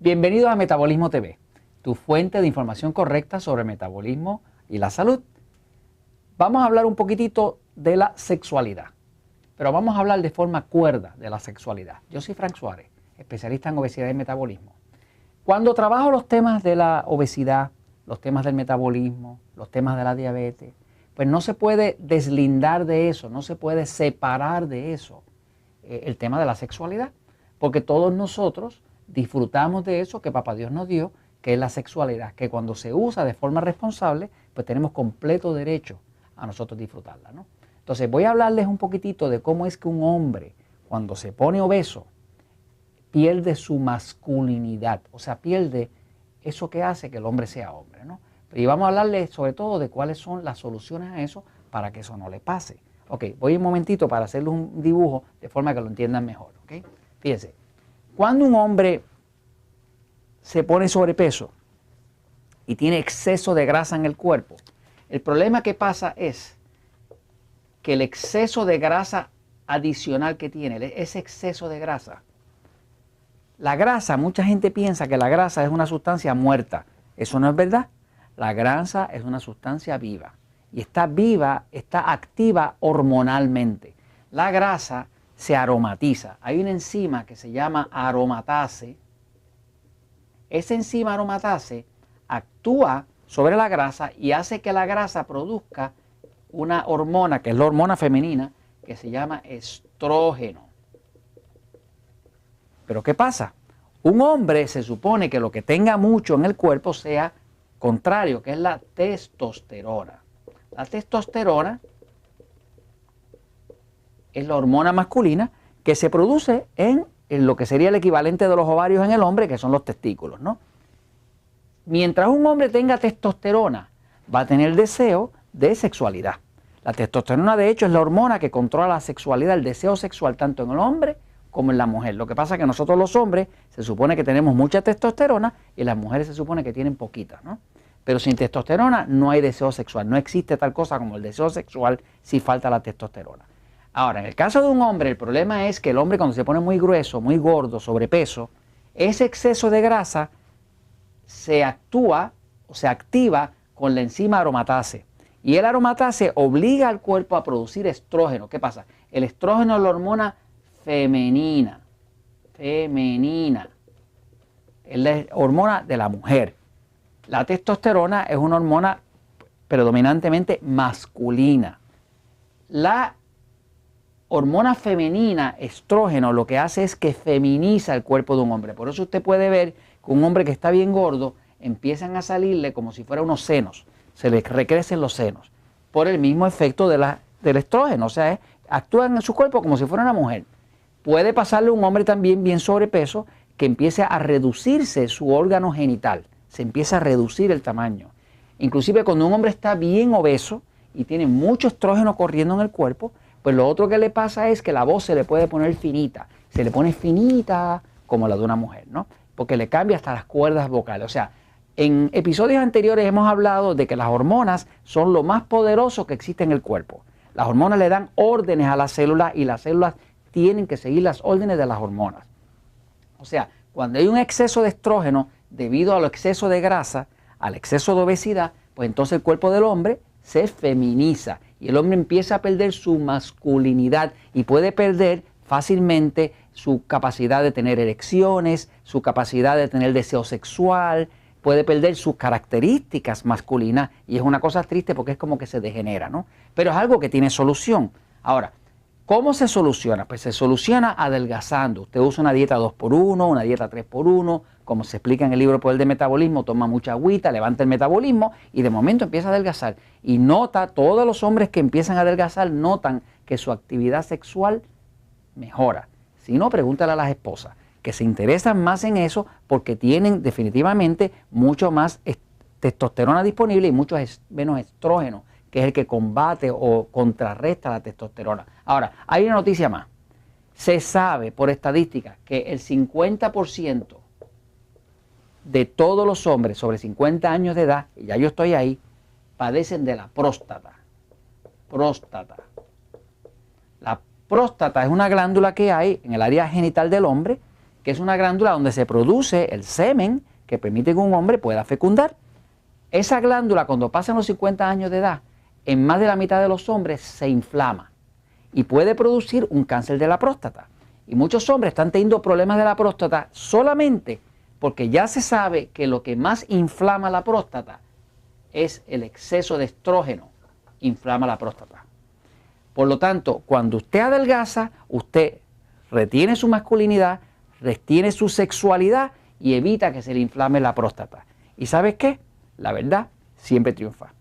Bienvenido a Metabolismo TV, tu fuente de información correcta sobre metabolismo y la salud. Vamos a hablar un poquitito de la sexualidad, pero vamos a hablar de forma cuerda de la sexualidad. Yo soy Frank Suárez, especialista en obesidad y metabolismo. Cuando trabajo los temas de la obesidad, los temas del metabolismo, los temas de la diabetes, pues no se puede deslindar de eso, no se puede separar de eso el tema de la sexualidad, porque todos nosotros disfrutamos de eso que Papá Dios nos dio, que es la sexualidad, que cuando se usa de forma responsable, pues tenemos completo derecho a nosotros disfrutarla, ¿no? Entonces voy a hablarles un poquitito de cómo es que un hombre, cuando se pone obeso, pierde su masculinidad, o sea, pierde eso que hace que el hombre sea hombre, ¿no? Y vamos a hablarles sobre todo de cuáles son las soluciones a eso para que eso no le pase. Ok, voy un momentito para hacerles un dibujo de forma que lo entiendan mejor, ¿ok? Fíjense, cuando un hombre se pone sobrepeso y tiene exceso de grasa en el cuerpo, el problema que pasa es que el exceso de grasa adicional que tiene, ese exceso de grasa, la grasa, mucha gente piensa que la grasa es una sustancia muerta. Eso no es verdad. La grasa es una sustancia viva y está viva, está activa hormonalmente. La grasa se aromatiza. Hay una enzima que se llama aromatase. Esa enzima aromatase actúa sobre la grasa y hace que la grasa produzca una hormona, que es la hormona femenina, que se llama estrógeno. Pero ¿qué pasa? Un hombre se supone que lo que tenga mucho en el cuerpo sea contrario, que es la testosterona. La testosterona es la hormona masculina que se produce en lo que sería el equivalente de los ovarios en el hombre, que son los testículos, ¿no? Mientras un hombre tenga testosterona, va a tener deseo de sexualidad. La testosterona, de hecho, es la hormona que controla la sexualidad, el deseo sexual, tanto en el hombre como en la mujer. Lo que pasa es que nosotros los hombres se supone que tenemos mucha testosterona y las mujeres se supone que tienen poquita, ¿no? Pero sin testosterona no hay deseo sexual. No existe tal cosa como el deseo sexual si falta la testosterona. Ahora, en el caso de un hombre, el problema es que el hombre cuando se pone muy grueso, muy gordo, sobrepeso, ese exceso de grasa se actúa o se activa con la enzima aromatase. Y el aromatase obliga al cuerpo a producir estrógeno. ¿Qué pasa? El estrógeno es la hormona femenina. Es la hormona de la mujer. La testosterona es una hormona predominantemente masculina. La hormona femenina, estrógeno, lo que hace es que feminiza el cuerpo de un hombre. Por eso usted puede ver que un hombre que está bien gordo empiezan a salirle como si fueran unos senos. Se le recrecen los senos por el mismo efecto del estrógeno. O sea, actúan en su cuerpo como si fuera una mujer. Puede pasarle a un hombre también bien sobrepeso que empiece a reducirse su órgano genital. Se empieza a reducir el tamaño. Inclusive cuando un hombre está bien obeso y tiene mucho estrógeno corriendo en el cuerpo, pues lo otro que le pasa es que la voz se le puede poner finita. Se le pone finita como la de una mujer, ¿no? Porque le cambia hasta las cuerdas vocales. O sea, en episodios anteriores hemos hablado de que las hormonas son lo más poderoso que existe en el cuerpo. Las hormonas le dan órdenes a las células y las células tienen que seguir las órdenes de las hormonas. O sea, cuando hay un exceso de estrógeno debido al exceso de grasa, al exceso de obesidad, pues entonces el cuerpo del hombre se feminiza y el hombre empieza a perder su masculinidad y puede perder fácilmente su capacidad de tener erecciones, su capacidad de tener deseo sexual, puede perder sus características masculinas y es una cosa triste porque es como que se degenera, ¿no? Pero es algo que tiene solución. Ahora, ¿cómo se soluciona? Pues se soluciona adelgazando. Usted usa una dieta 2x1, una dieta 3x1, como se explica en el libro Poder del Metabolismo, toma mucha agüita, levanta el metabolismo y de momento empieza a adelgazar. Y nota, todos los hombres que empiezan a adelgazar notan que su actividad sexual mejora. Si no, pregúntale a las esposas, que se interesan más en eso porque tienen definitivamente mucho más testosterona disponible y mucho menos estrógeno, que es el que combate o contrarresta la testosterona. Ahora, hay una noticia más. Se sabe por estadística que el 50% de todos los hombres sobre 50 años de edad, y ya yo estoy ahí, padecen de la próstata. La próstata es una glándula que hay en el área genital del hombre que es una glándula donde se produce el semen que permite que un hombre pueda fecundar. Esa glándula, cuando pasan los 50 años de edad, en más de la mitad de los hombres se inflama y puede producir un cáncer de la próstata. Y muchos hombres están teniendo problemas de la próstata solamente porque ya se sabe que lo que más inflama la próstata es el exceso de estrógeno, inflama la próstata. Por lo tanto, cuando usted adelgaza, usted retiene su masculinidad, retiene su sexualidad y evita que se le inflame la próstata. ¿Y sabes qué? La verdad siempre triunfa.